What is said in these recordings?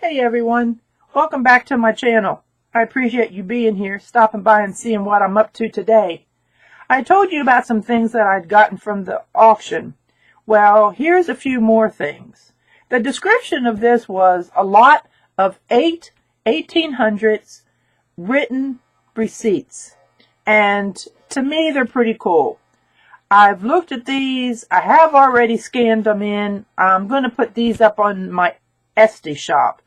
Hey everyone, welcome back to my channel. I appreciate you being here, stopping by and seeing what I'm up to today. I told you about some things that I'd gotten from the auction. Well, here's a few more things. The description of this was a lot of 1800s written receipts. And to me, they're pretty cool. I've looked at these. I have already scanned them in. I'm going to put these up on my Etsy shop.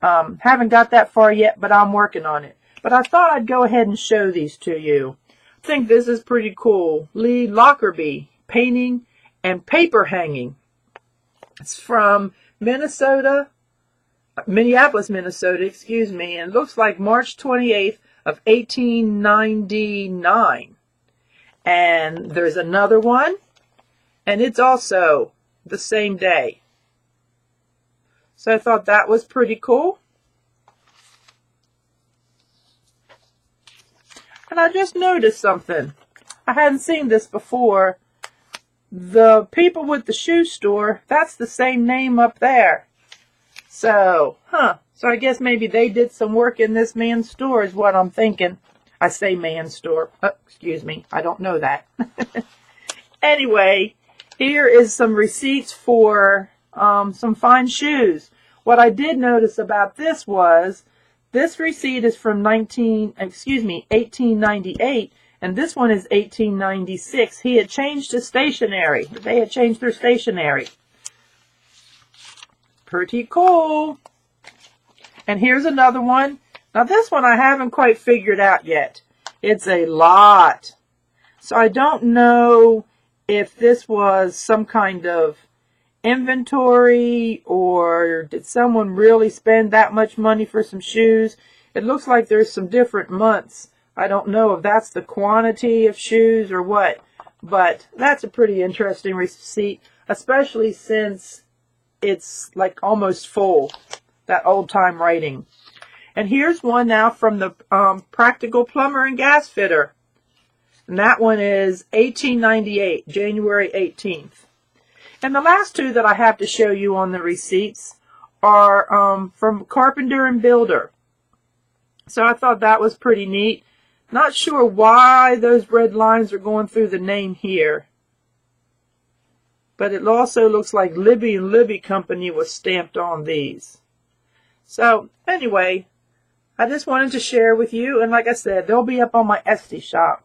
Haven't got that far yet, but I'm working on it. But I thought I'd go ahead and show these to you. I think this is pretty cool. Lee Lockerbie, painting and paper hanging. It's from Minnesota, Minneapolis, Minnesota, excuse me, and it looks like March 28th of 1899. And there's another one, and it's also the same day. So I thought that was pretty cool. And I just noticed something. I hadn't seen this before. The people with the shoe store, that's the same name up there. So, So I guess maybe they did some work in this man's store is what I'm thinking. I say man's store. Excuse me. I don't know that. Anyway, here is some receipts for some fine shoes. What I did notice about this was this receipt is from 1898, and this one is 1896. He had changed his stationery. They had changed their stationery. Pretty cool. And here's another one. Now this one I haven't quite figured out yet. It's a lot. So I don't know if this was some kind of inventory or did someone really spend that much money for some shoes. It looks like there's some different months. I don't know if that's the quantity of shoes or what, but that's a pretty interesting receipt, especially since it's like almost full, that old time writing. And here's one now from the Practical Plumber and Gas Fitter. And that one is 1898, January 18th. And the last two that I have to show you on the receipts are from Carpenter and Builder. So I thought that was pretty neat. Not sure why those red lines are going through the name here. But it also looks like Libby and Libby Company was stamped on these. So anyway, I just wanted to share with you. And like I said, they'll be up on my Etsy shop.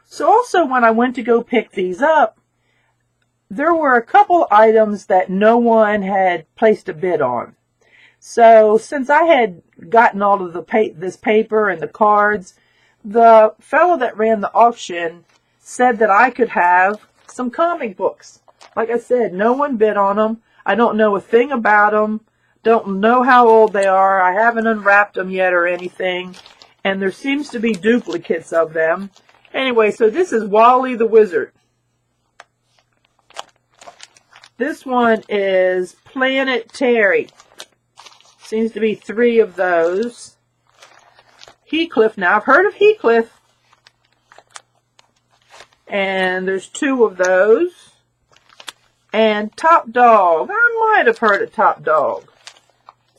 So also when I went to go pick these up, there were a couple items that no one had placed a bid on. So since I had gotten all of this paper and the cards, the fellow that ran the auction said that I could have some comic books. Like I said, no one bid on them. I don't know a thing about them. Don't know how old they are. I haven't unwrapped them yet or anything. And there seems to be duplicates of them. Anyway, so this is Wally the Wizard. This one is Planet Terry. Seems to be 3 of those. Heathcliff. Now, I've heard of Heathcliff. And there's 2 of those. And Top Dog. I might have heard of Top Dog.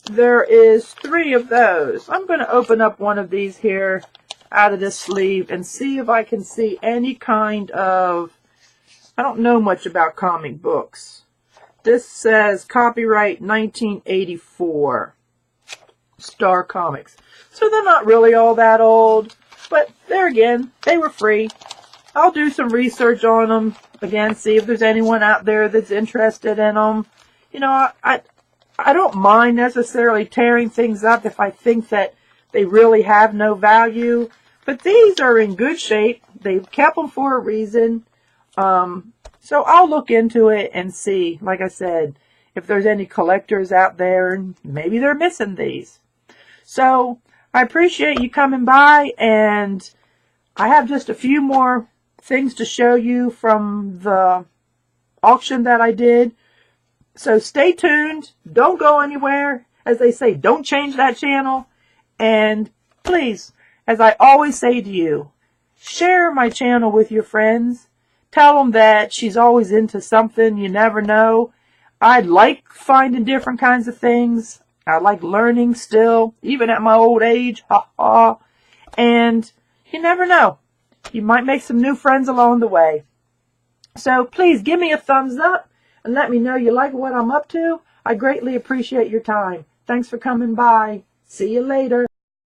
There is 3 of those. I'm going to open up one of these here out of this sleeve and see if I can see any kind of... I don't know much about comic books. This says copyright 1984. Star Comics. So they're not really all that old. But there again, they were free. I'll do some research on them. Again, see if there's anyone out there that's interested in them. You know, I don't mind necessarily tearing things up if I think that they really have no value. But these are in good shape. They've kept them for a reason. So I'll look into it and see, like I said, if there's any collectors out there, and maybe they're missing these. So I appreciate you coming by, and I have just a few more things to show you from the auction that I did. So stay tuned. Don't go anywhere. As they say, don't change that channel. And please, as I always say to you, share my channel with your friends. Tell them that she's always into something. You never know. I like finding different kinds of things. I like learning still, even at my old age. Ha ha. And you never know. You might make some new friends along the way. So please give me a thumbs up and let me know you like what I'm up to. I greatly appreciate your time. Thanks for coming by. See you later.